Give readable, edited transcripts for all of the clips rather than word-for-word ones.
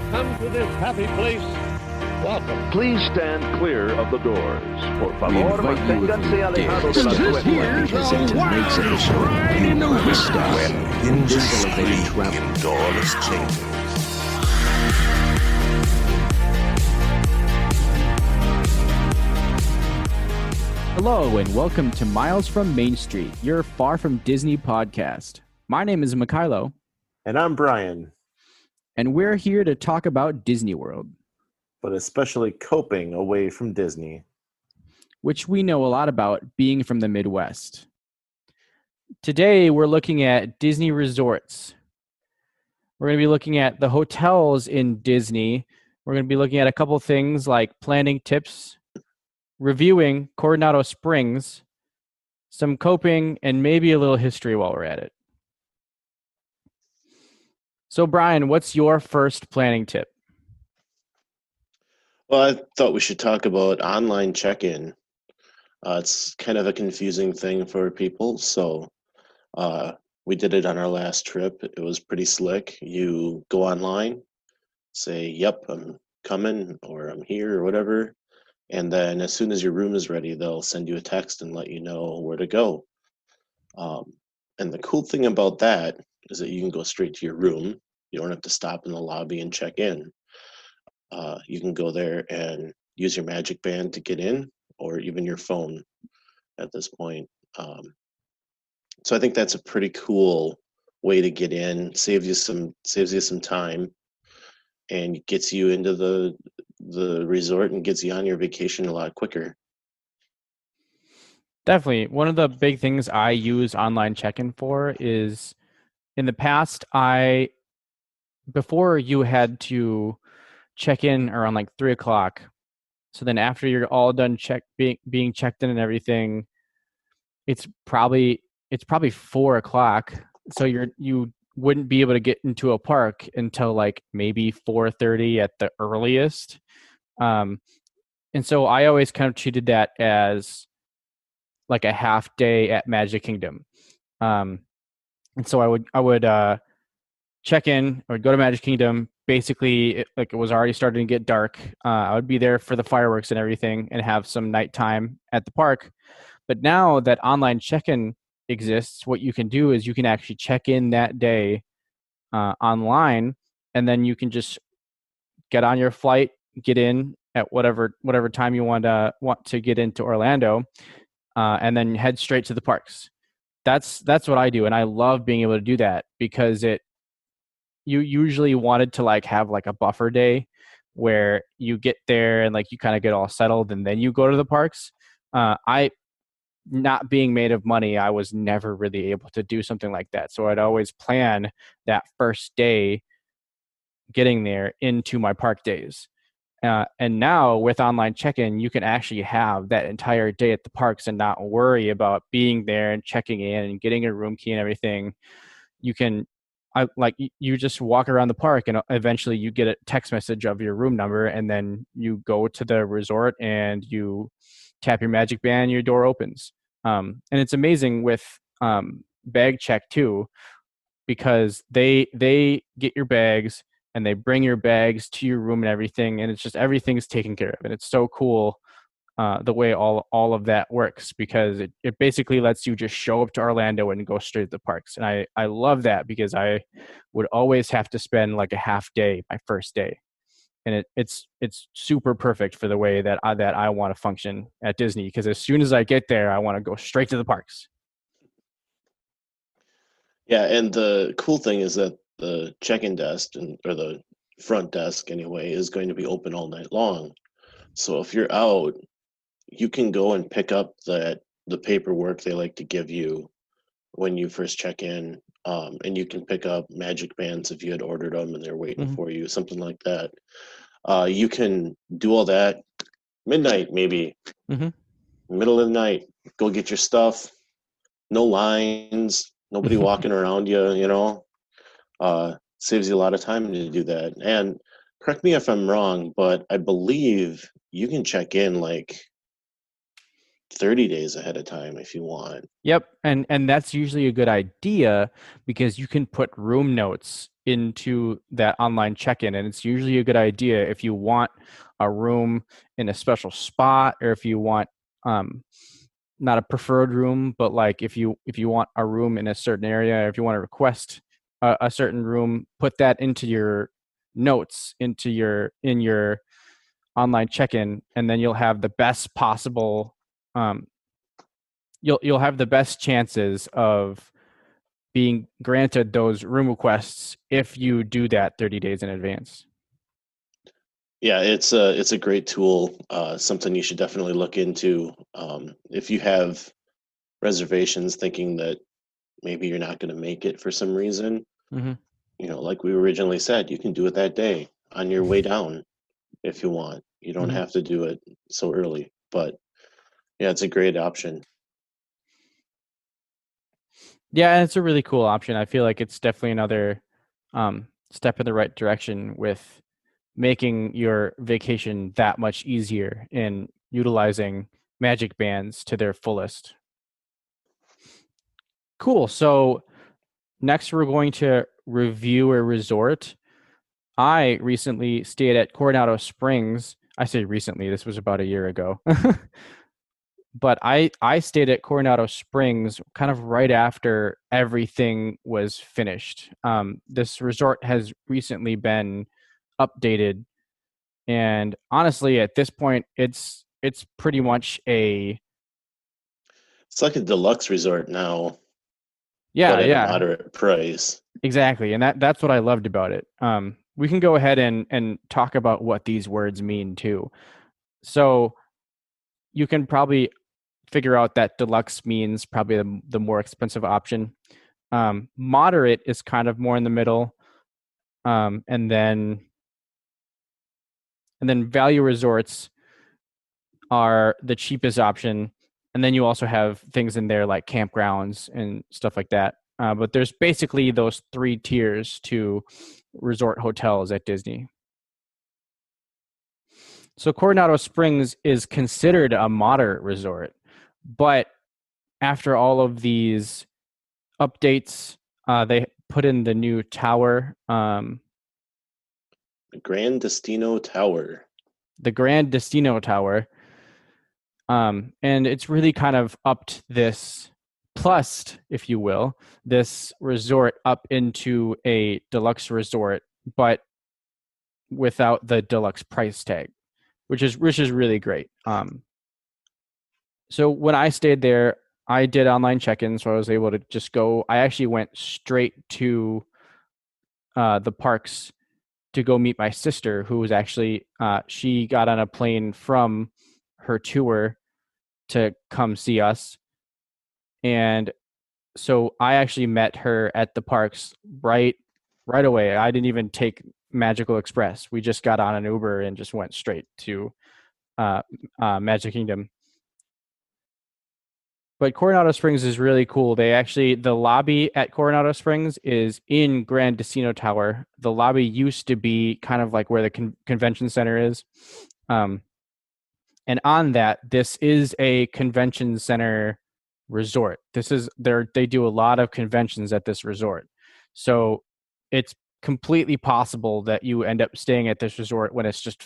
come to this happy place, welcome. Please stand clear of the doors. Por We favor, invite you, if manténganse you dare, alejados de to las step puertas. forward because in tonight's episode, you will discuss in this elevated travel doorless chambers. Hello and welcome to Miles from Main Street, your Far From Disney podcast. My name is Mikhailo, And I'm Brian, and we're here to talk about Disney World, but especially coping away from Disney. which we know a lot about being from the Midwest. Today, we're looking at Disney resorts. We're going to be looking at the hotels in Disney. We're going to be looking at a couple things like planning tips, reviewing Coronado Springs, some coping, and maybe a little history while we're at it. So, Brian, what's your first planning tip? Well, I thought we should talk about online check-in. It's kind of a confusing thing for people, so we did it on our last trip. It was pretty slick. You go online, say, yep, I'm coming, or I'm here, or whatever, and then as soon as your room is ready, they'll send you a text and let you know where to go. And the cool thing about that is that you can go straight to your room. You don't have to stop in the lobby and check in. You can go there and use your magic band to get in, or even your phone at this point. So I think that's a pretty cool way to get in. Saves you some time, and gets you into the resort and gets you on your vacation a lot quicker. Definitely. One of the big things I use online check-in for is in the past, before you had to check in around like 3 o'clock. So then after you're all done being checked in and everything, it's probably 4 o'clock. So you wouldn't be able to get into a park until like maybe 4:30 at the earliest. And so I always kind of treated that as like a half day at Magic Kingdom. And so I would check in. I would go to Magic Kingdom. Basically, it was already starting to get dark. I would be there for the fireworks and everything and have some nighttime at the park. But now that online check-in exists, what you can do is you can actually check in that day online, and then you can just get on your flight, get in at whatever time you want to get into Orlando, and then head straight to the parks. That's what I do, and I love being able to do that because you usually wanted to like have like a buffer day where you get there and like you kind of get all settled and then you go to the parks. I, not being made of money, I was never really able to do something like that. So I'd always plan that first day getting there into my park days. And now with online check-in, you can actually have that entire day at the parks and not worry about being there and checking in and getting a room key and everything. You just walk around the park and eventually you get a text message of your room number, and then you go to the resort and you tap your magic band, your door opens. And it's amazing with bag check too, because they get your bags and they bring your bags to your room and everything, and it's just everything's taken care of. And it's so cool the way all of that works, because it basically lets you just show up to Orlando and go straight to the parks. And I love that because I would always have to spend like a half day my first day. And it's super perfect for the way that I want to function at Disney, because as soon as I get there, I want to go straight to the parks. Yeah, and the cool thing is that the check-in desk, or the front desk anyway, is going to be open all night long. So if you're out, you can go and pick up the paperwork they like to give you when you first check in, and you can pick up magic bands if you had ordered them and they're waiting for you, something like that. You can do all that midnight, maybe middle of the night. Go get your stuff. No lines. Nobody walking around you. Saves you a lot of time to do that. And correct me if I'm wrong, but I believe you can check in like 30 days ahead of time if you want. Yep. And that's usually a good idea because you can put room notes into that online check-in, and it's usually a good idea if you want a room in a special spot, or if you want not a preferred room, but like if you want a room in a certain area, or if you want to request a certain room, put that into your notes in your online check-in, and then you'll have the best possible you'll have the best chances of being granted those room requests if you do that 30 days in advance. Yeah, it's a great tool. Something you should definitely look into. If you have reservations thinking that maybe you're not going to make it for some reason, Mm-hmm. like we originally said, you can do it that day on your way down if you want. You don't Mm-hmm. have to do it so early, but yeah, it's a great option. Yeah, it's a really cool option. I feel like it's definitely another step in the right direction with making your vacation that much easier in utilizing Magic Bands to their fullest. Cool. So next we're going to review a resort. I recently stayed at Coronado Springs. I say recently, this was about a year ago. But I stayed at Coronado Springs kind of right after everything was finished. This resort has recently been updated, and honestly, at this point, it's pretty much a It's like a deluxe resort now, but yeah, at a yeah, moderate price. exactly, and that's what I loved about it. We can go ahead and talk about what these words mean too. So you can probably figure out that deluxe means probably the more expensive option. Moderate is kind of more in the middle, and then value resorts are the cheapest option, and then you also have things in there like campgrounds and stuff like that. But there's basically those three tiers to resort hotels at Disney. So Coronado Springs is considered a moderate resort, but after all of these updates, they put in the new tower, Grand Destino Tower. the Grand Destino Tower, and it's really kind of upped this, plus, if you will, this resort up into a deluxe resort, but without the deluxe price tag, which is really great. So when I stayed there, I did online check-in, so I was able to just go. I actually went straight to the parks to go meet my sister, who was actually she got on a plane from her tour to come see us, and so I actually met her at the parks right away. I didn't even take Magical Express. We just got on an Uber and just went straight to Magic Kingdom. But Coronado Springs is really cool. The lobby at Coronado Springs is in Grand Casino Tower. The lobby used to be kind of like where the convention center is. And on that, this is a convention center resort. They do a lot of conventions at this resort. So it's completely possible that you end up staying at this resort when it's just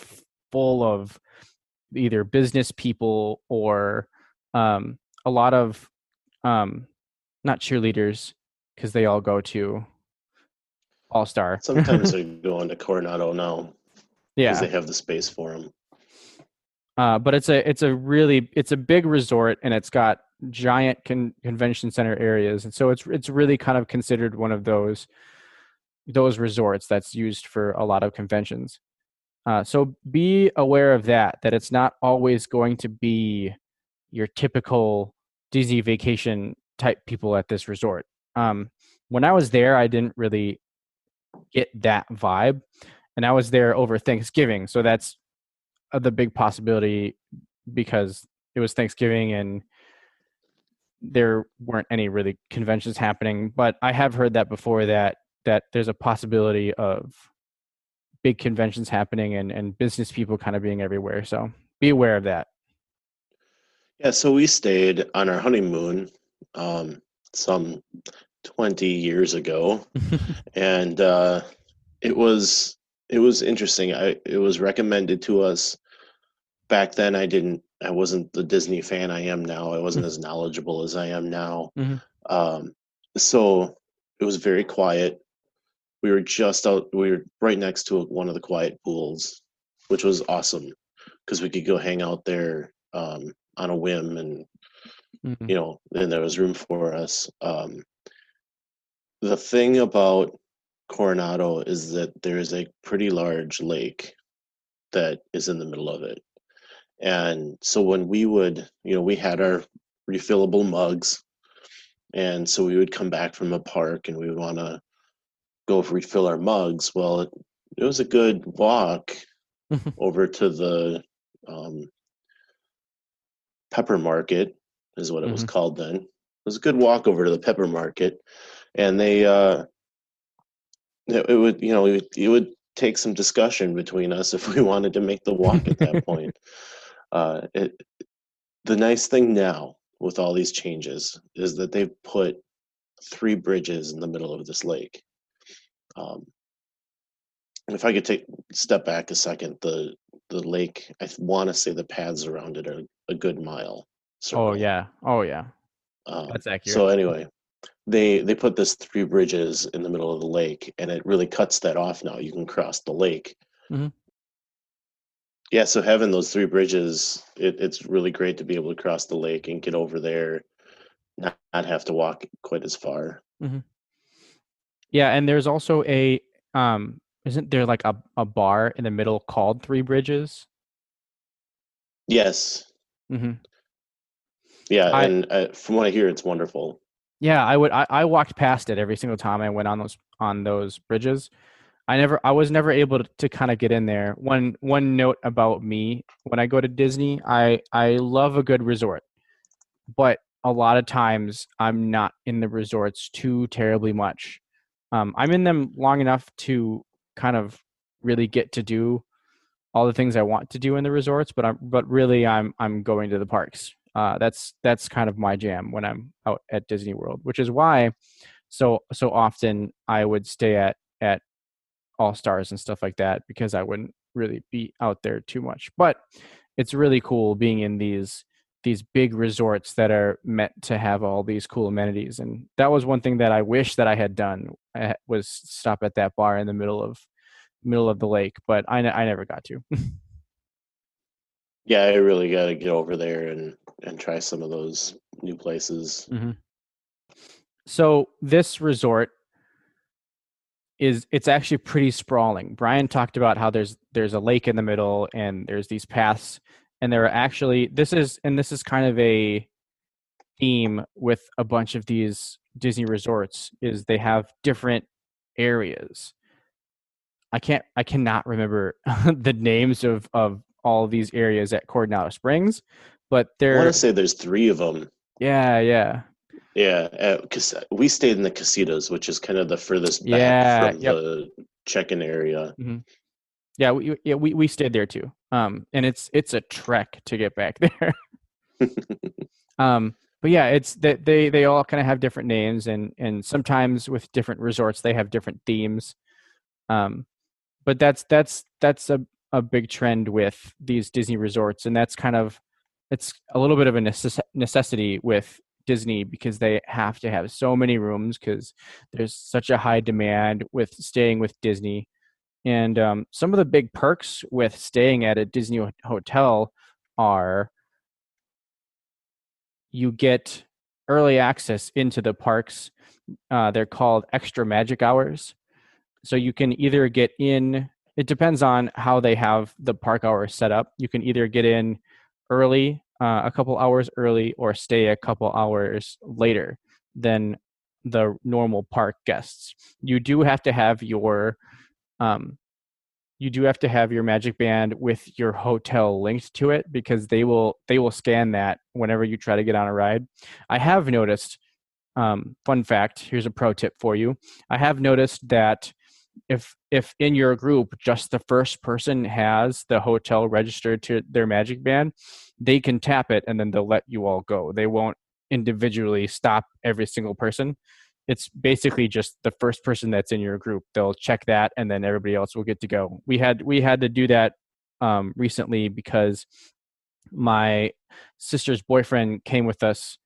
full of either business people or a lot of not cheerleaders, because they all go to All Star. Sometimes they're going to Coronado now because Yeah, they have the space for them. but it's a big resort, and it's got giant convention center areas, and so it's really kind of considered one of those resorts that's used for a lot of conventions. So be aware of that it's not always going to be your typical Disney vacation type people at this resort. When I was there, I didn't really get that vibe, and I was there over Thanksgiving, so that's the big possibility, because it was Thanksgiving and there weren't any really conventions happening. But I have heard that before, that there's a possibility of big conventions happening and business people kind of being everywhere. So be aware of that. Yeah, so we stayed on our honeymoon some 20 years ago, and it was interesting. It was recommended to us back then. I wasn't the Disney fan I am now. I wasn't as knowledgeable as I am now. Mhm. Um, so it was very quiet. We were just out. We were right next to one of the quiet pools, which was awesome because we could go hang out there on a whim, and Mhm. and there was room for us. The thing about Coronado is that there is a pretty large lake that is in the middle of it. And so when we would, we had our refillable mugs. And so we would come back from a park and we would want to go refill our mugs. Well, it was a good walk over to the um, pepper market, is what it was Mhm. called then. It was a good walk over to the pepper market. And it would, it would take some discussion between us if we wanted to make the walk at that point. It, the nice thing now with all these changes is that they've put 3 bridges in the middle of this lake. Um, if I could take step back a second, the lake, I want to say the paths around it are a good mile Oh circle. yeah. Oh yeah. That's accurate. So anyway, they put this 3 bridges in the middle of the lake, and it really cuts that off now. You can cross the lake. Mhm. Yeah, so having those 3 bridges, it's really great to be able to cross the lake and get over there, not have to walk quite as far. Mhm. Yeah, and there's also isn't there like a bar in the middle called Three Bridges? Yes, Mhm. yeah, I and from what I hear, it's wonderful. Yeah, I walked past it every single time I went on those bridges. I was never able to kind of get in there. One note about me, when I go to Disney, I love a good resort, but a lot of times I'm not in the resorts too terribly much. I'm in them long enough to kind of really get to do all the things I want to do in the resorts, but really I'm going to the parks. That's kind of my jam when I'm out at Disney World, which is why so often I would stay at All Stars and stuff like that, because I wouldn't really be out there too much. But it's really cool being in these big resorts that are meant to have all these cool amenities. And that was one thing that I wish that I had done, was stop at that bar in the middle of the lake, but I never got to. Yeah, I really got to get over there and try some of those new places. Hmm. So this resort it's actually pretty sprawling. Brian talked about how there's a lake in the middle and there's these paths, and there are actually this is kind of a theme with a bunch of these Disney resorts, is they have different areas. I cannot remember the names of all of these areas at Coronado Springs, but I want they're to say there's 3 of them. yeah. Yeah, because we stayed in the casitas, which is kind of the furthest back Yeah, from yep. the check-in area. Hmm. Yeah, we stayed there too. And it's a trek to get back there. But yeah, it's that they all kind of have different names, and sometimes with different resorts they have different themes. Um, but that's a big trend with these Disney resorts, and that's kind of it's a little bit of a necessity with Disney, because they have to have so many rooms because there's such a high demand with staying with Disney. And some of the big perks with staying at a Disney hotel are you get early access into the parks. They're called extra magic hours. So you can either get in, it depends on how they have the park hours set up. You can either get in early, a couple hours early, or stay a couple hours later than the normal park guests. Um, you do have to have your magic band with your hotel linked to it, because they will scan that whenever you try to get on a ride. I have noticed, fun fact, here's a pro tip for you. I have noticed that if in your group just the first person has the hotel registered to their magic band, they can tap it and then they'll let you all go. They won't individually stop every single person. it's basically just the first person that's in your group. They'll check that, and then everybody else will get to go. We had to do that recently because my sister's boyfriend came with us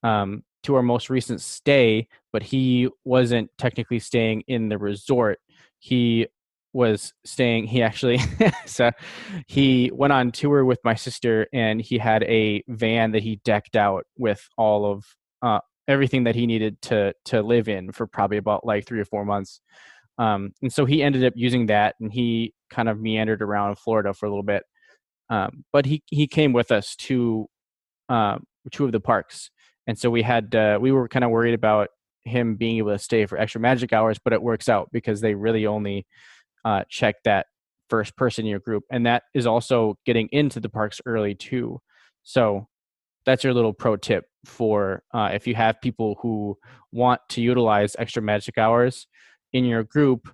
to our most recent stay, but he wasn't technically staying in the resort. He was staying, he actually, so he went on tour with my sister, and he had a van that he decked out with all of everything that he needed to live in for probably about like 3 or 4 months. And so he ended up using that, and he kind of meandered around Florida for a little bit. But he came with us to 2 of the parks. And so we were kind of worried about him being able to stay for extra magic hours, but it works out because they really only check that first person in your group. And that is also getting into the parks early too. So that's your little pro tip for if you have people who want to utilize extra magic hours in your group,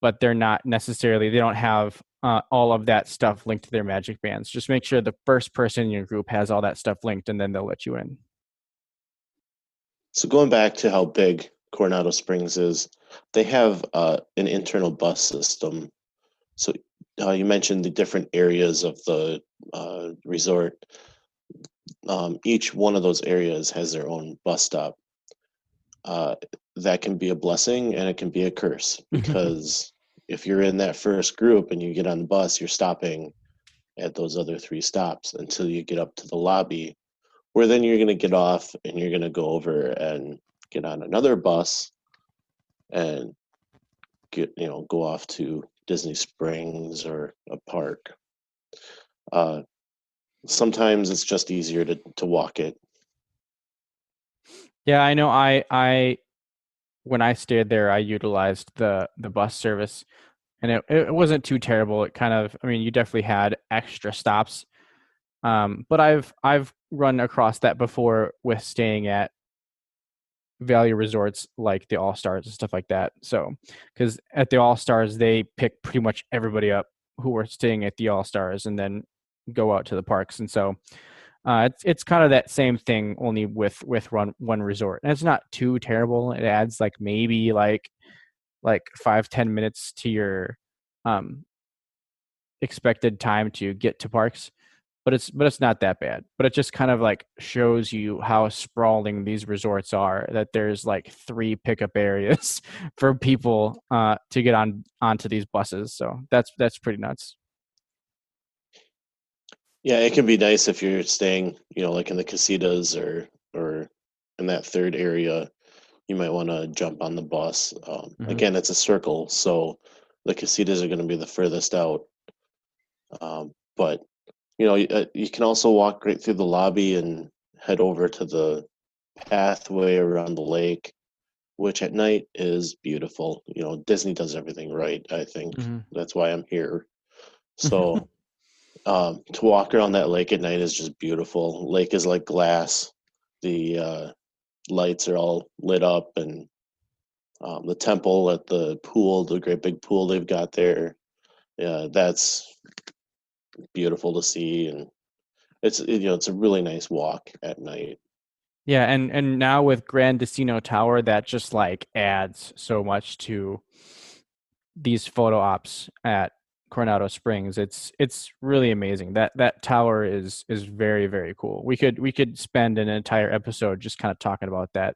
but they don't have all of that stuff linked to their magic bands. Just make sure the first person in your group has all that stuff linked, and then they'll let you in. So going back to how big Coronado Springs is, they have an internal bus system. So you mentioned the different areas of the resort. Each one of those areas has their own bus stop. That can be a blessing and it can be a curse, because if you're in that first group and you get on the bus, you're stopping at those other 3 stops until you get up to the lobby, where then you're going to get off and you're going to go over and get on another bus and go off to Disney Springs or a park. Sometimes it's just easier to walk it. Yeah, I know. I when I stayed there, I utilized the bus service, and it wasn't too terrible. It kind of, I mean, you definitely had extra stops, but I've run across that before with staying at value resorts like the All Stars and stuff like that. So, because at the All Stars, they pick pretty much everybody up who were staying at the All Stars, and then go out to the parks. And so it's kind of that same thing, only with one resort, and it's not too terrible. It adds like maybe like 5-10 minutes to your expected time to get to parks, but it's not that bad. But it just kind of like shows you how sprawling these resorts are, that there's like 3 pickup areas for people to get onto these buses. So that's pretty nuts. Yeah, it can be nice if you're staying, like in the casitas or in that third area. You might want to jump on the bus. Again, it's a circle, so the casitas are going to be the furthest out. But you can also walk right through the lobby and head over to the pathway around the lake, which at night is beautiful. Disney does everything right, I think. That's why I'm here. So to walk around that lake at night is just beautiful. Lake is like glass. The lights are all lit up, and the temple at the pool, the great big pool they've got there, that's beautiful to see, and it's a really nice walk at night. Yeah, and now with Grand Casino Tower, that just like adds so much to these photo ops at Coronado Springs. It's really amazing. That tower is very, very cool. We could spend an entire episode just kind of talking about that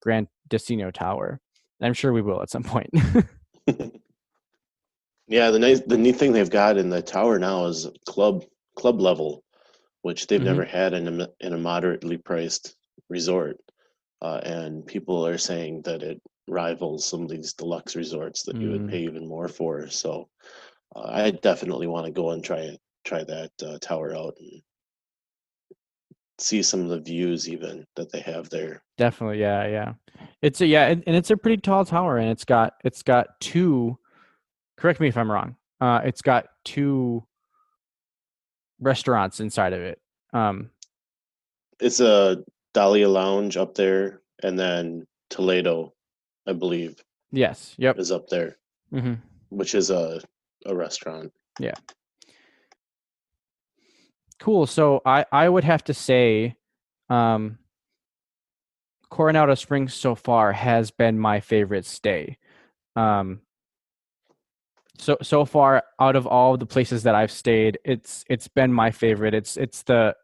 Grand Casino Tower. I'm sure we will at some point. Yeah, the neat thing they've got in the tower now is club level, which they've never had in a moderately priced resort, and people are saying that it rivals some of these deluxe resorts that you would pay even more for. So I definitely want to go and try that tower out and see some of the views even that they have there. Definitely, yeah. And it's a pretty tall tower, and it's got 2. Correct me if I'm wrong. It's got 2 restaurants inside of it. It's a Dahlia Lounge up there, and then Toledo, I believe. Yes. Yep. Is up there, which is a restaurant. Yeah. Cool. So I would have to say, Coronado Springs so far has been my favorite stay. Um, so far out of all the places that I've stayed, it's been my favorite. It's the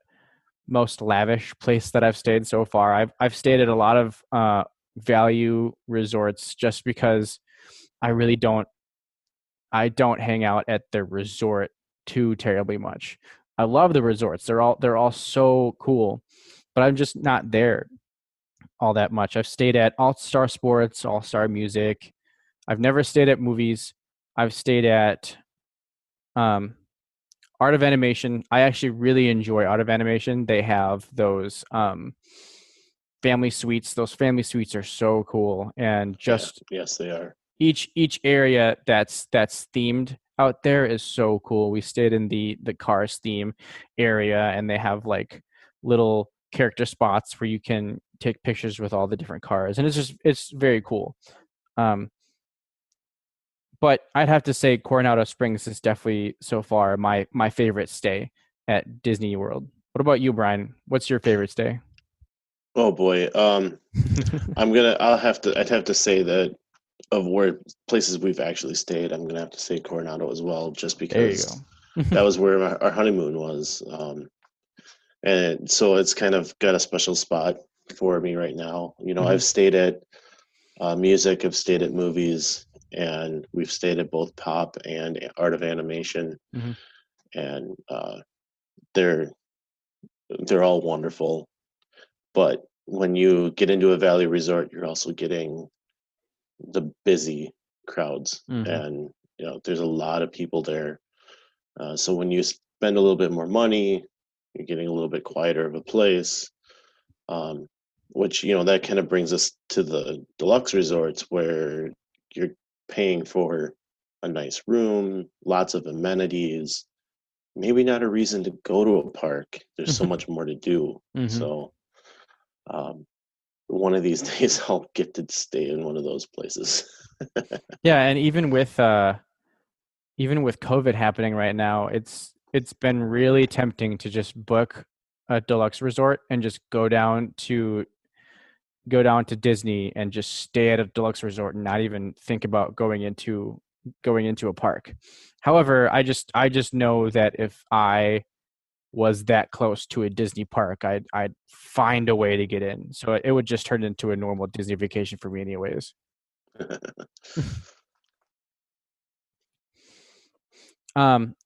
most lavish place that I've stayed so far. I've stayed at a lot of value resorts just because I really don't hang out at the resort too terribly much. I love the resorts. They're all so cool, but I'm just not there all that much. I've stayed at All Star Sports, All Star Music. I've never stayed at movies. I've stayed at um, Art of Animation. I actually really enjoy Art of Animation. They have those family suites. Those family suites are so cool, and Yeah, just yes, they are. each area that's themed out there is so cool. We stayed in the Cars theme area, and they have like little character spots where you can take pictures with all the different cars, and it's very cool. Um, but I'd have to say Coronado Springs is definitely so far my favorite stay at Disney World. What about you, Brian? What's your favorite stay? Oh boy. I'd have to say that of where places we've actually stayed, I'm gonna have to say Coronado as well, just There you because go. that was where our honeymoon was. And so it's kind of got a special spot for me right now. You know, Mhm, I've stayed at music, I've stayed at movies, and we've stayed at both pop and art of animation, mhm, and they're they're all wonderful. But when you get into a valley resort, you're also getting the busy crowds, mhm, and you know there's a lot of people there. So when you spend a little bit more money, you're getting a little bit quieter of a place. Um, which you know that kind of brings us to the deluxe resorts where you're paying for a nice room, lots of amenities, maybe not a reason to go to a park. There's so much more to do. mhm. So um, one of these days I'll get to stay in one of those places. Yeah, and even with COVID happening right now, it's been really tempting to just book a deluxe resort and just go down to Disney and just stay at a deluxe resort and not even think about going into a park. However, I just know that if I was that close to a Disney park, I'd find a way to get in. So it would just turn into a normal Disney vacation for me anyways.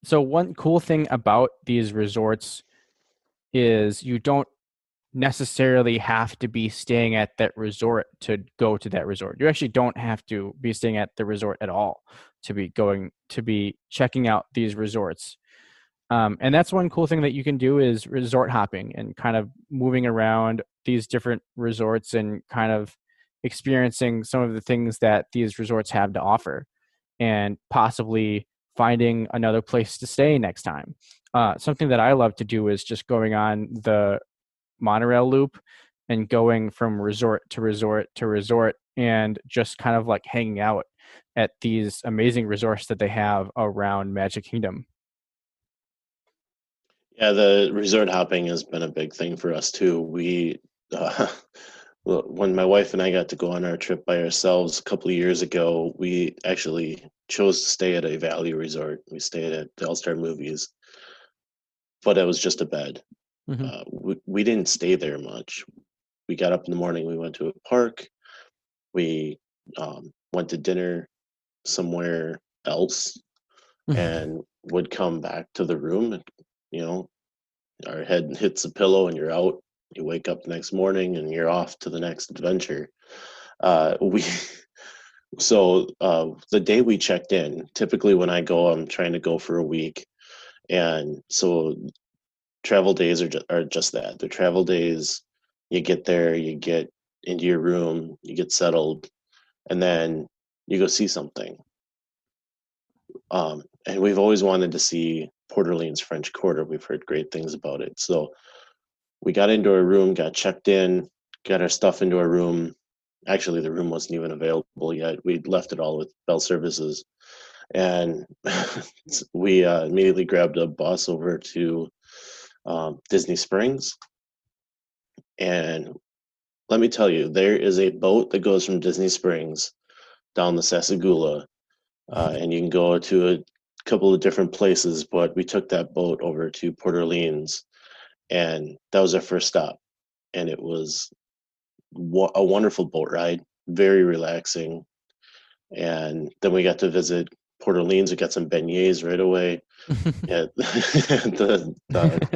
So one cool thing about these resorts is you don't necessarily have to be staying at that resort to go to that resort. You actually don't have to be staying at the resort at all to be checking out these resorts. And that's one cool thing that you can do is resort hopping and kind of moving around these different resorts and kind of experiencing some of the things that these resorts have to offer and possibly finding another place to stay next time. Something that I love to do is just going on the monorail loop and going from resort to resort to resort and just kind of like hanging out at these amazing resorts that they have around Magic Kingdom. Yeah, the resort hopping has been a big thing for us too. Well, when my wife and I got to go on our trip by ourselves a couple of years ago, we actually chose to stay at a value resort. We stayed at the All Star Movies, but it was just a bed. Hmm. We didn't stay there much. We got up in the morning, we went to a park, we went to dinner somewhere else, and would come back to the room and, you know, our head hits the pillow and you're out. You wake up the next morning and you're off to the next adventure. We the day we checked in, typically when I go, I'm trying to go for a week, and so travel days are just that. They're travel days. You get there, you get into your room, you get settled, and then you go see something. And we've always wanted to see Port Orleans French Quarter. We've heard great things about it. So we got into our room, got checked in, got our stuff into our room. Actually, the room wasn't even available yet. We'd left it all with Bell Services. And we immediately grabbed a bus over to Disney Springs. And let me tell you, there is a boat that goes from Disney Springs down the Sasagula, and you can go to a couple of different places, but we took that boat over to Port Orleans, and that was our first stop. And it was a wonderful boat ride, very relaxing. And then we got to visit Port Orleans. We got some beignets right away at the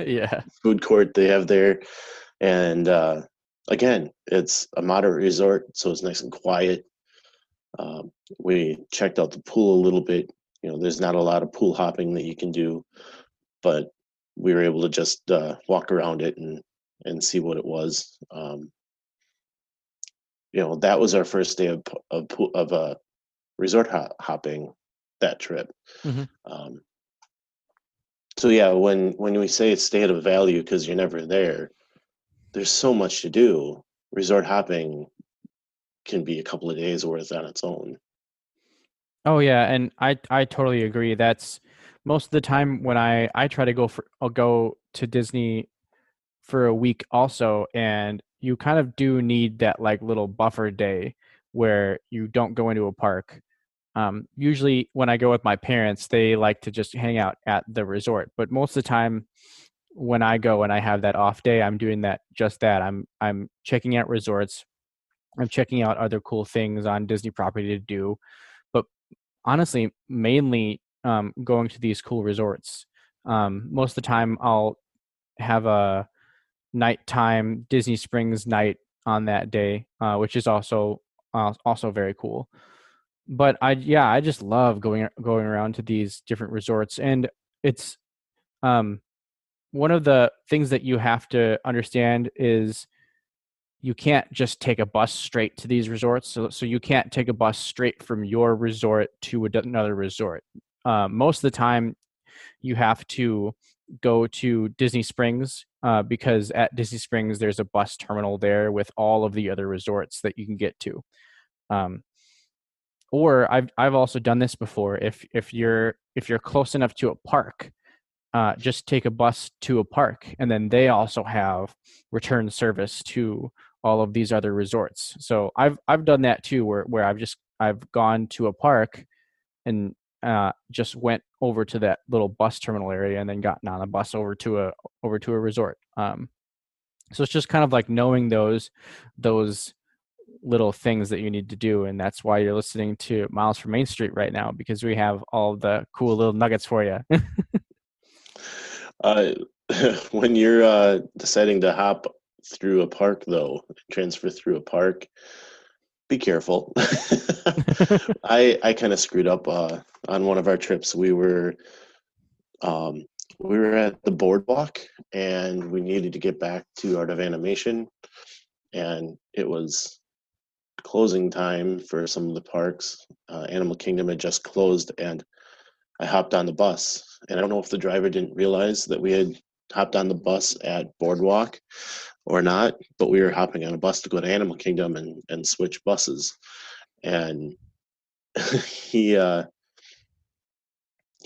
Yeah. food court they have there. And again, it's a moderate resort, so it's nice and quiet. We checked out the pool a little bit. There's not a lot of pool hopping that you can do, but we were able to just walk around it and see what it was. That was our first day of resort hopping that trip. Mhm. So yeah, when we say it's stay out of value because you're never there, there's so much to do. Resort hopping can be a couple of days worth on its own. Oh yeah, and I totally agree. That's most of the time when I try to I'll go to Disney for a week also, and you kind of do need that like little buffer day where you don't go into a park. Usually when I go with my parents, they like to just hang out at the resort, but most of the time when I go and I have that off day, I'm doing just that. I'm checking out resorts. I'm checking out other cool things on Disney property to do. But honestly, mainly going to these cool resorts. Most of the time, I'll have a nighttime Disney Springs night on that day, which is also very cool. But I just love going around to these different resorts, and it's one of the things that you have to understand is you can't just take a bus straight to these resorts. So you can't take a bus straight from your resort to another resort. Most of the time, you have to go to Disney Springs because at Disney Springs there's a bus terminal there with all of the other resorts that you can get to. Or I've also done this before. If you're close enough to a park, just take a bus to a park, and then they also have return service to all of these other resorts. So I've done that too, where I've gone to a park and just went over to that little bus terminal area and then gotten on a bus over to a resort. So it's just kind of like knowing those little things that you need to do, and that's why you're listening to Miles from Main Street right now, because we have all the cool little nuggets for you. When you're deciding to hop through a park, though, transfer through a park, be careful. I kind of screwed up on one of our trips. We were at the boardwalk, and we needed to get back to Art of Animation, and it was closing time for some of the parks. Animal Kingdom had just closed, and I hopped on the bus. And I don't know if the driver didn't realize that we had hopped on the bus at Boardwalk or not, but we were hopping on a bus to go to Animal Kingdom and switch buses. And he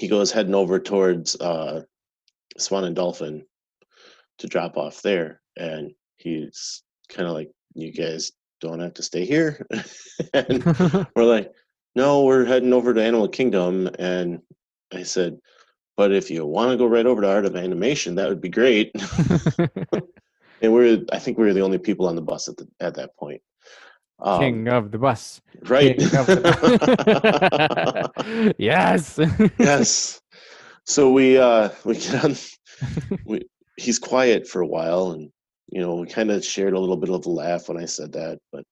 goes heading over towards Swan and Dolphin to drop off there. And he's kind of like, you guys don't have to stay here. And we're like, no, we're heading over to Animal Kingdom. And I said, but if you want to go right over to Art of Animation, that would be great. And I think we were the only people on the bus at that point. King of the bus. Right. King of the bus. Yes. Yes. So we get on. He's quiet for a while, and we kind of shared a little bit of a laugh when I said that, but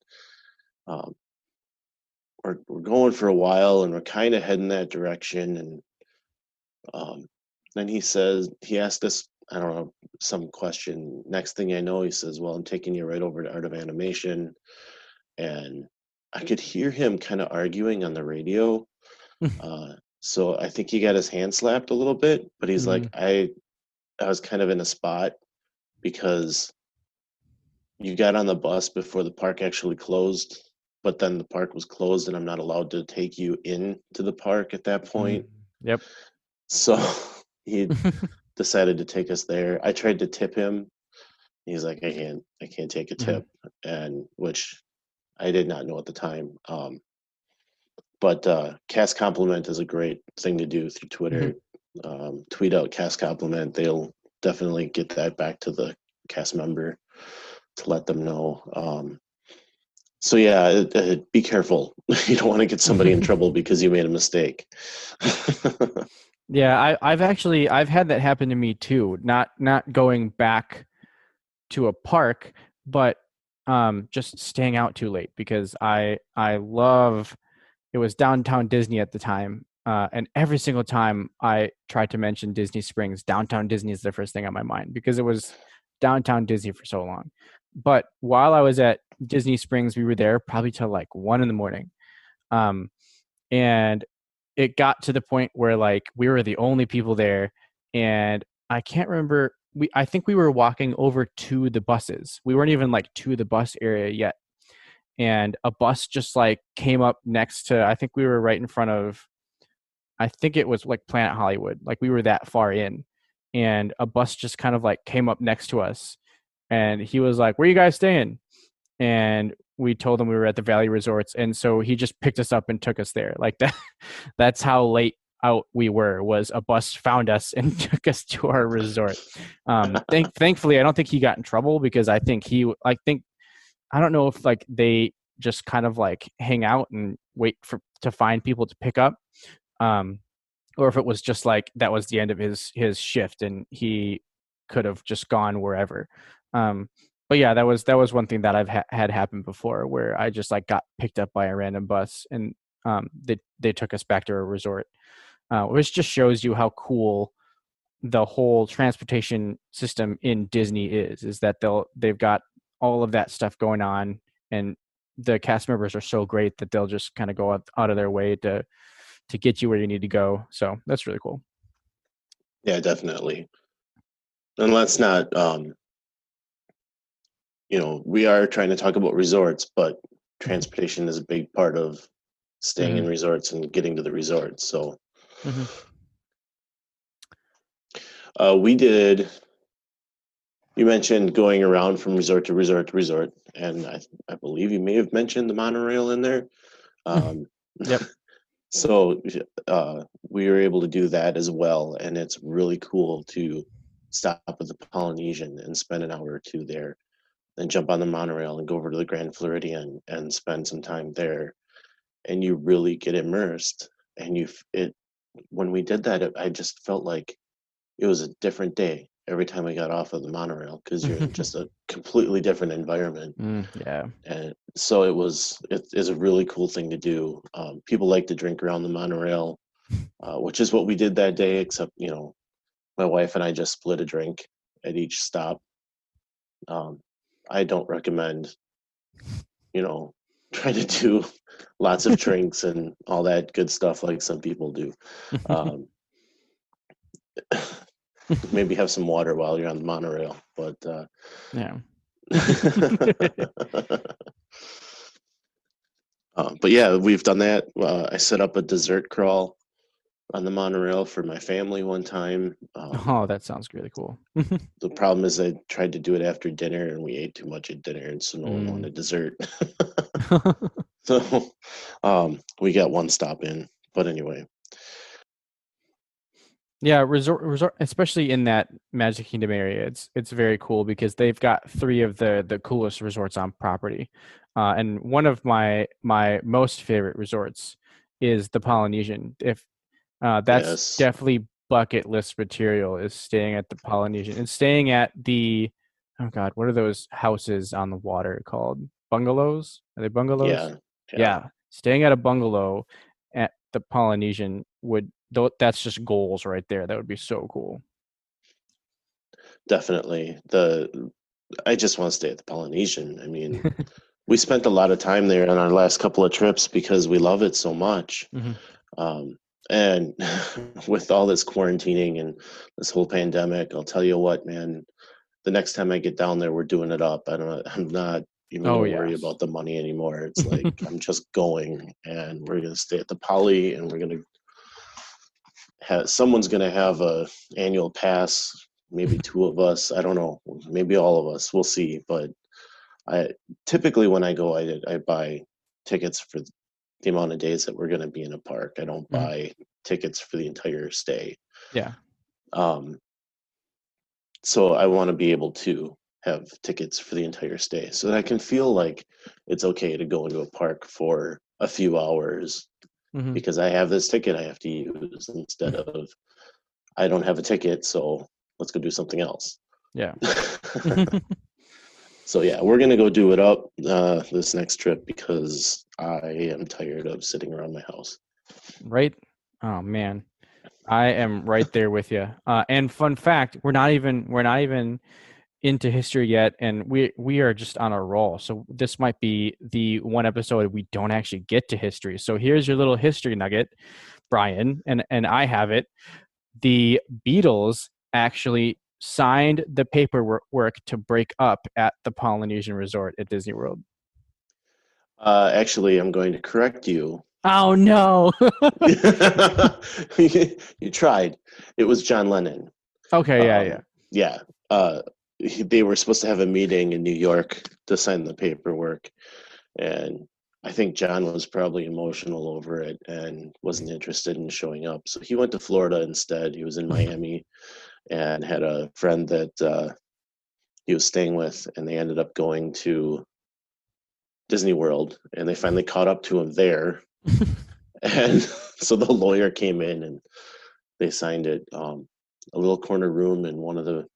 we're going for a while, and we're kind of heading that direction, and then he asked us, I don't know, some question. Next thing I know, he says, well, I'm taking you right over to Art of Animation. And I could hear him kind of arguing on the radio. So I think he got his hand slapped a little bit, but he's like, I was kind of in a spot because you got on the bus before the park actually closed, but then the park was closed and I'm not allowed to take you into the park at that point. Yep. So he decided to take us there. I tried to tip him, He's like, I can't take a Mhm. tip, and which I did not know at the time. But cast compliment is a great thing to do through Mhm. Twitter. Tweet out cast compliment. They'll definitely get that back to the cast member to let them know. So yeah, be careful. You don't want to get somebody in trouble because you made a mistake. Yeah, I've had that happen to me too. Not going back to a park, but just staying out too late because I love it was downtown Disney at the time. And every single time I tried to mention Disney Springs, downtown Disney is the first thing on my mind because it was downtown Disney for so long. But while I was at Disney Springs, we were there probably till like 1 in the morning. Um, and it got to the point where like we were the only people there, and I can't remember. I think we were walking over to the buses. We weren't even like to the bus area yet, and a bus just like came up next to. I think we were right in front of. I think it was like Planet Hollywood. Like we were that far in, and a bus just kind of like came up next to us, and he was like, "Where you guys staying?" And we told him we were at the Valley Resorts, and so he just picked us up and took us there. Like that, that's how late out we were. Was a bus found us and took us to our resort. Thankfully, I don't think he got in trouble because I don't know if like they just kind of like hang out and wait for to find people to pick up, um, or if it was just like that was the end of his shift and he could have just gone wherever. Um, but yeah, that was one thing that I've had happen before where I just like got picked up by a random bus and they took us back to a resort, which just shows you how cool the whole transportation system in Disney is that they've got all of that stuff going on, and the cast members are so great that they'll just kind of go out of their way to get you where you need to go. So that's really cool. Yeah, definitely. And let's not, we are trying to talk about resorts, but transportation is a big part of staying in Mm-hmm. resorts and getting to the resort. So Mm-hmm. we did. You mentioned going around from resort to resort to resort, and I believe you may have mentioned the monorail in there. Um, Yep. so we were able to do that as well, and it's really cool to stop at the Polynesian and spend an hour or two there, then jump on the monorail and go over to the Grand Floridian and spend some time there, and you really get immersed. And when we did that, I just felt like it was a different day every time I got off of the monorail because you're in just a completely different environment. Yeah. And so it's a really cool thing to do. People like to drink around the monorail, which is what we did that day, except, my wife and I just split a drink at each stop. I don't recommend, you know, trying to do lots of drinks and all that good stuff like some people do. Um, maybe have some water while you're on the monorail, but Yeah. but yeah, we've done that. I set up a dessert crawl on the monorail for my family one time. Oh, that sounds really cool. The problem is I tried to do it after dinner and we ate too much at dinner, and so no one Mm. wanted dessert. So we got one stop in, but anyway. Yeah, resort, especially in that Magic Kingdom area, it's very cool because they've got three of the coolest resorts on property, and one of my most favorite resorts is the Polynesian. If that's Yes. definitely bucket list material is staying at the Polynesian and staying at the oh God, what are those houses on the water called? Bungalows? Are they bungalows? Yeah. Yeah. Yeah, staying at a bungalow at the Polynesian that's just goals right there. That would be so cool. Definitely. I just want to stay at the Polynesian. I mean, we spent a lot of time there on our last couple of trips because we love it so much. Hmm. And with all this quarantining and this whole pandemic, I'll tell you what, man, the next time I get down there, we're doing it up. I'm not even Oh gonna worry yes. about the money anymore. It's like I'm just going, and we're gonna stay at the Poly, and we're gonna have someone's gonna have a annual pass maybe two of us. I don't know. Maybe all of us. We'll see. But I typically when I go, I buy tickets for the amount of days that we're going to be in a park. I don't Mhm. buy tickets for the entire stay. Yeah. Um, so I want to be able to have tickets for the entire stay so that I can feel like it's okay to go into a park for a few hours Hmm. because I have this ticket I have to use instead of I don't have a ticket, so let's go do something else. Yeah. So yeah, we're gonna go do it up this next trip because I am tired of sitting around my house. Right. Oh man, I am right there with you. And fun fact, we're not even into history yet, and we are just on a roll. So this might be the one episode we don't actually get to history. So here's your little history nugget, Brian, and I have it. The Beatles actually signed the paperwork to break up at the Polynesian Resort at Disney World. Actually, I'm going to correct you. Oh no. You tried. It was John Lennon. Okay, yeah. Yeah. They were supposed to have a meeting in New York to sign the paperwork, and I think John was probably emotional over it and wasn't interested in showing up. So he went to Florida instead. He was in Miami and had a friend that he was staying with, and they ended up going to Disney World, and they finally caught up to him there. And so the lawyer came in and they signed it. A little corner room in one of the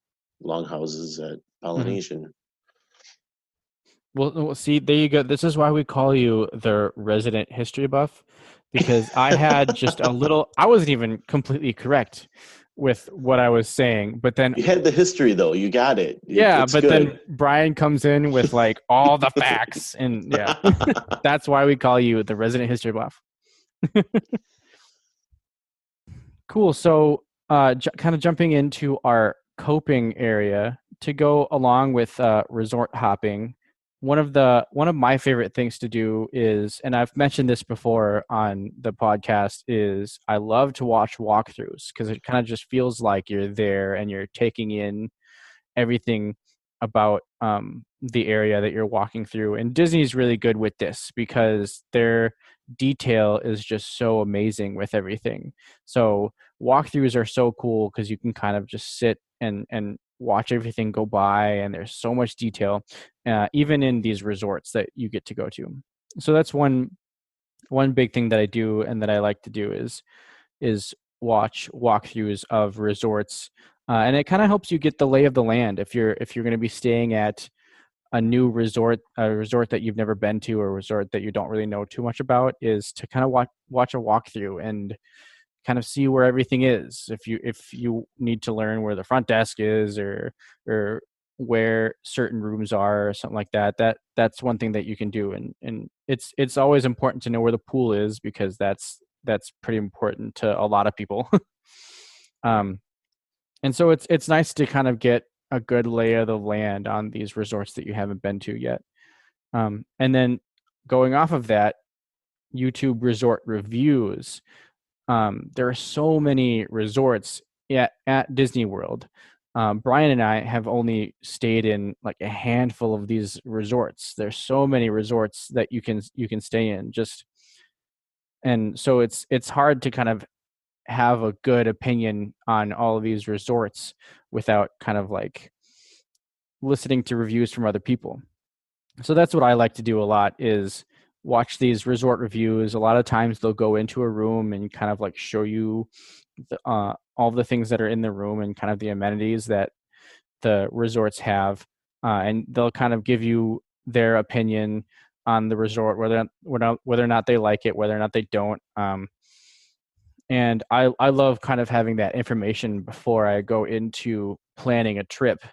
longhouses at Mhm. Polynesian. Well, see, there you go. This is why we call you the resident history buff, because I had just a little, I wasn't even completely correct with what I was saying, but then, You had the history though. You got it. yeah, It's but then good. Brian comes in with like all the facts, and yeah, that's why we call you the resident history buff. Cool. So, kind of jumping into our coping area to go along with resort hopping. One of my favorite things to do is, and I've mentioned this before on the podcast, is I love to watch walkthroughs because it kind of just feels like you're there and you're taking in everything about the area that you're walking through. And Disney's really good with this because their detail is just so amazing with everything. So walkthroughs are so cool because you can kind of just sit and watch everything go by, and there's so much detail, even in these resorts that you get to go to. So that's one big thing that I do and that I like to do is watch walkthroughs of resorts, and it kind of helps you get the lay of the land if you're going to be staying at a resort that you've never been to, or a resort that you don't really know too much about, is to kind of watch a walkthrough and kind of see where everything is. If you need to learn where the front desk is, or where certain rooms are, or something like that, that's one thing that you can do. And it's always important to know where the pool is, because that's pretty important to a lot of people. um and so it's nice to kind of get a good lay of the land on these resorts that you haven't been to yet. And then going off of that, YouTube resort reviews. There are so many resorts at Disney World. Brian and I have only stayed in like a handful of these resorts. There's so many resorts that you can stay in, just, and so it's hard to kind of have a good opinion on all of these resorts without kind of like listening to reviews from other people. So that's what I like to do a lot, is watch these resort reviews. A lot of times they'll go into a room and kind of like show you all the things that are in the room and kind of the amenities that the resorts have, and they'll kind of give you their opinion on the resort, whether or not they like it, whether or not they don't. And I love kind of having that information before I go into planning a trip.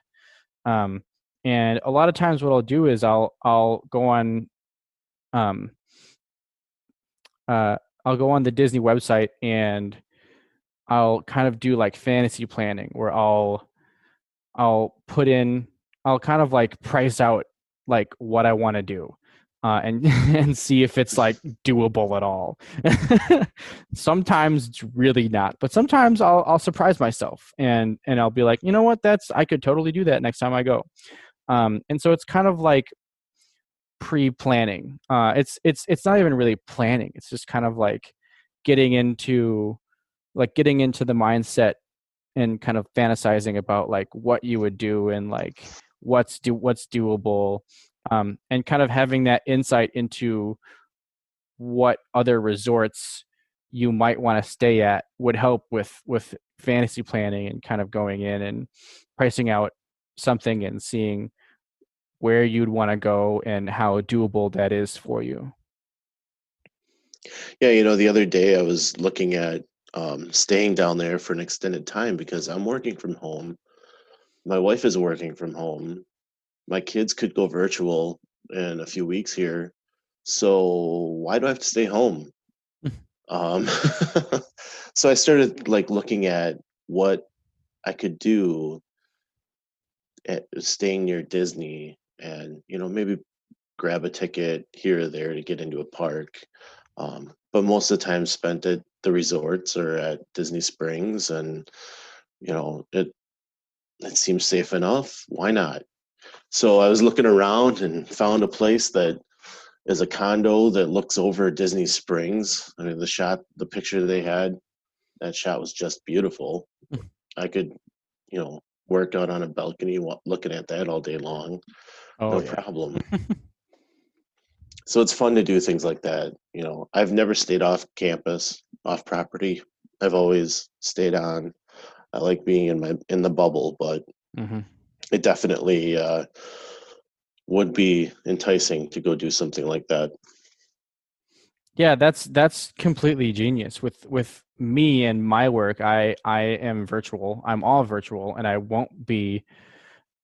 Um, and a lot of times what I'll do is I'll go on um, uh, I'll go on the Disney website, and I'll kind of do like fantasy planning, where I'll put in, I'll kind of like price out like what I want to do. and and see if it's like doable at all. Sometimes it's really not, but sometimes I'll surprise myself and I'll be like, you know what, I could totally do that next time I go. And so it's kind of like pre-planning. It's not even really planning. It's just kind of like getting into the mindset and kind of fantasizing about like what you would do and like what's doable, and kind of having that insight into what other resorts you might want to stay at would help with fantasy planning and kind of going in and pricing out something and seeing where you'd want to go and how doable that is for you. Yeah, the other day I was looking at staying down there for an extended time because I'm working from home. My wife is working from home. My kids could go virtual in a few weeks here. So why do I have to stay home? Um, so I started like looking at what I could do at staying near Disney and, maybe grab a ticket here or there to get into a park. But most of the time spent at the resorts or at Disney Springs, and it seems safe enough. Why not? So I was looking around and found a place that is a condo that looks over Disney Springs. I mean, the picture they had, that shot was just beautiful. I could, work out on a balcony looking at that all day long. Oh No yeah. problem. So it's fun to do things like that. I've never stayed off campus, off property. I've always stayed on. I like being in the bubble, but Mm-hmm. it definitely would be enticing to go do something like that. Yeah, that's completely genius. With me and my work, I am virtual. I'm all virtual, and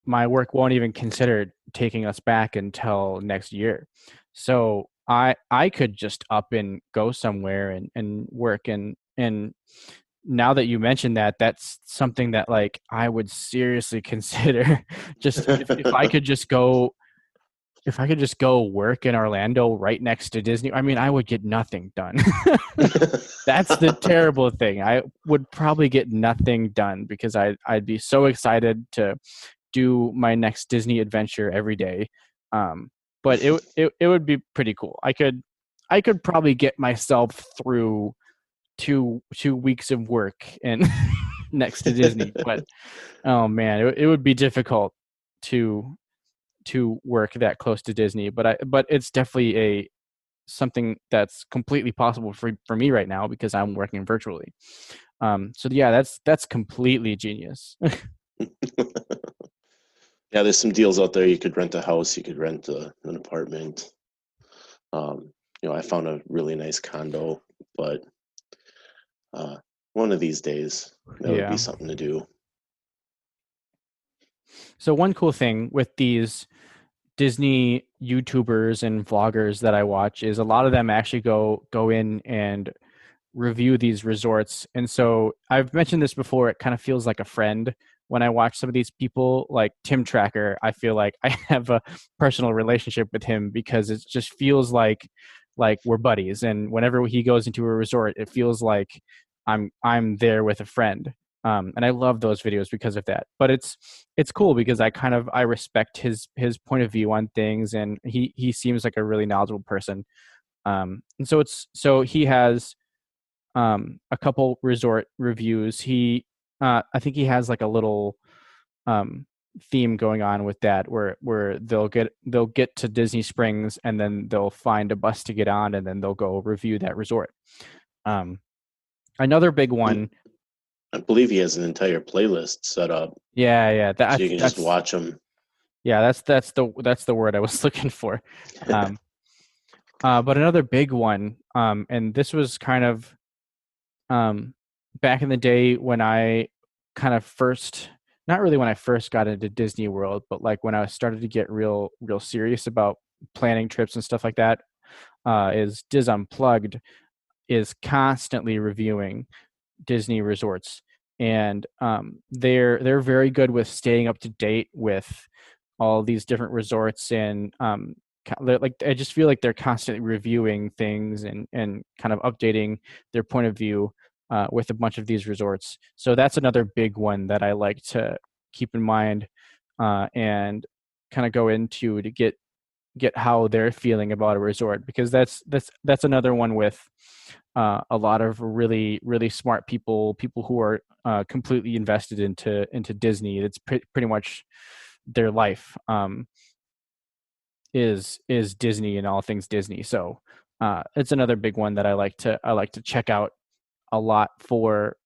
my work won't even consider taking us back until next year. So I could just up and go somewhere and work, and now that you mentioned that, that's something that like I would seriously consider. Just if I could just go, if I could just go work in Orlando right next to Disney, I mean, I would get nothing done. That's the terrible thing. I would probably get nothing done because I'd be so excited to do my next Disney adventure every day. But it would be pretty cool. I could probably get myself through two weeks of work and next to Disney. But oh man, it would be difficult to work that close to Disney. But it's definitely something that's completely possible for me right now because I'm working virtually. So yeah, that's completely genius. Yeah, there's some deals out there. You could rent a house, you could rent an apartment. I found a really nice condo, but one of these days that would be Yeah. something to do. So one cool thing with these Disney YouTubers and vloggers that I watch is a lot of them actually go in and review these resorts. And so I've mentioned this before, it kind of feels like a friend when I watch some of these people like Tim Tracker. I feel like I have a personal relationship with him because it just feels like we're buddies, and whenever he goes into a resort it feels like I'm there with a friend. And I love those videos because of that. But it's cool because I respect his point of view on things, and he seems like a really knowledgeable person. And so he has a couple resort reviews. I think he has like a little um, theme going on with that, where they'll get to Disney Springs and then they'll find a bus to get on, and then they'll go review that resort. Another big one. I believe he has an entire playlist set up, Yeah, so you can just watch them. Yeah, that's the word I was looking for. But another big one, and this was kind of back in the day when I kind of first, not really when I first got into Disney World, but like when I started to get real serious about planning trips and stuff like that, is Diz Unplugged is constantly reviewing Disney resorts, and they're very good with staying up to date with all these different resorts and like I just feel like they're constantly reviewing things and kind of updating their point of view with a bunch of these resorts. So that's another big one that I like to keep in mind and kind of go into to get how they're feeling about a resort, because that's another one with a lot of really smart people who are completely invested into Disney. It's pretty much their life is Disney and all things Disney. So it's another big one that I like to check out a lot for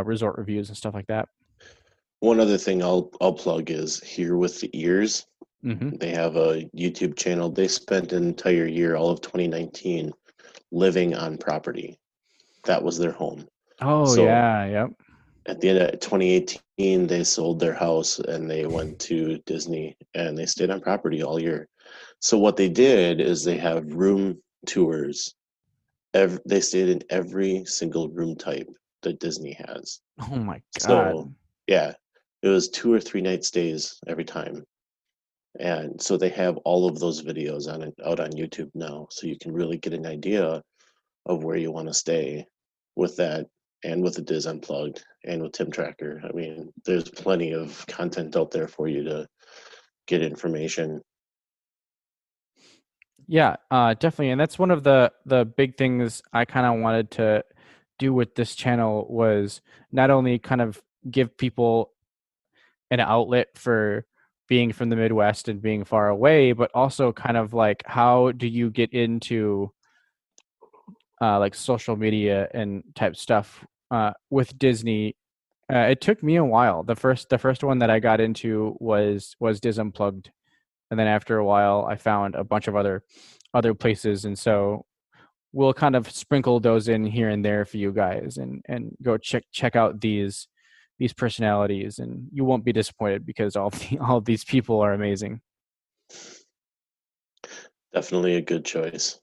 resort reviews and stuff like that. One other thing I'll plug is Here with the Ears. Mm-hmm. They have a YouTube channel. They spent an entire year, all of 2019, living on property. That was their home. Oh, So yeah, yep. at the end of 2018, they sold their house and they went to Disney and they stayed on property all year. So what they did is they have room tours. They stayed in every single room type that Disney has. Oh my God. So yeah, it was 2 or 3 night stays every time. And so they have all of those videos out on YouTube now, so you can really get an idea of where you want to stay with that, and with the Diz Unplugged, and with Tim Tracker. I mean, there's plenty of content out there for you to get information. Yeah, definitely. And that's one of the big things I kind of wanted to do with this channel, was not only kind of give people an outlet for being from the Midwest and being far away, but also kind of like, how do you get into like social media and type stuff with Disney. It took me a while. The first one that I got into was Diz Unplugged, and then after a while, I found a bunch of other places, and so we'll kind of sprinkle those in here and there for you guys, and go check out these personalities, and you won't be disappointed, because all of these people are amazing. Definitely a good choice.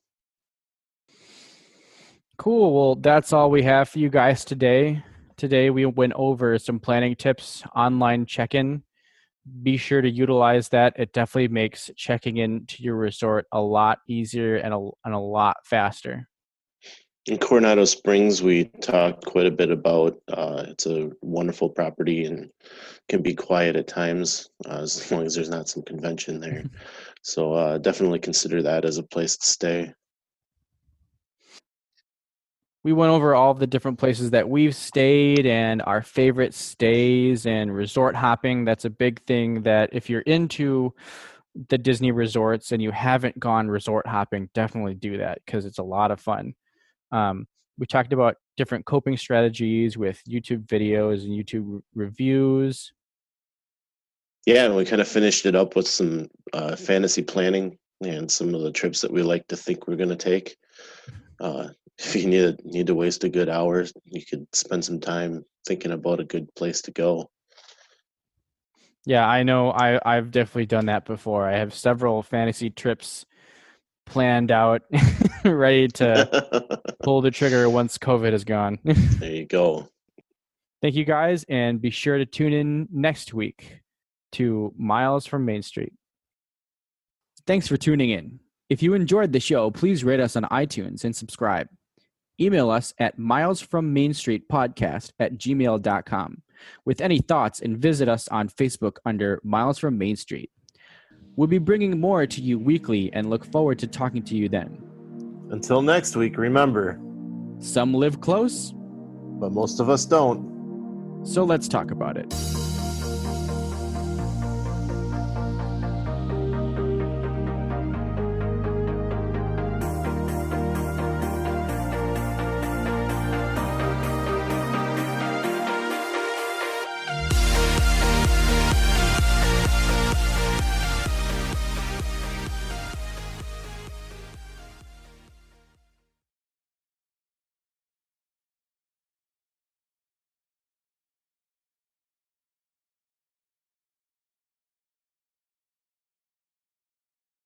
Cool. Well, that's all we have for you guys today. Today we went over some planning tips, online check-in. Be sure to utilize that. It definitely makes checking in to your resort a lot easier and a lot faster. In Coronado Springs, we talked quite a bit about it's a wonderful property and can be quiet at times, as long as there's not some convention there. So definitely consider that as a place to stay. We went over all of the different places that we've stayed and our favorite stays and resort hopping. That's a big thing, that if you're into the Disney resorts and you haven't gone resort hopping, definitely do that, because it's a lot of fun. We talked about different coping strategies with YouTube videos and YouTube reviews. Yeah, and we kind of finished it up with some fantasy planning and some of the trips that we like to think we're going to take. If you need to waste a good hour, you could spend some time thinking about a good place to go. Yeah, I know. I've definitely done that before. I have several fantasy trips planned out, ready to pull the trigger once COVID is gone. There you go. Thank you guys, and be sure to tune in next week to Miles from Main Street. Thanks for tuning in. If you enjoyed the show, please rate us on iTunes and subscribe. Email us at milesfrommainstreetpodcast@gmail.com with any thoughts, and visit us on Facebook under Miles from Main Street. We'll be bringing more to you weekly and look forward to talking to you then. Until next week, remember, some live close, but most of us don't. So let's talk about it.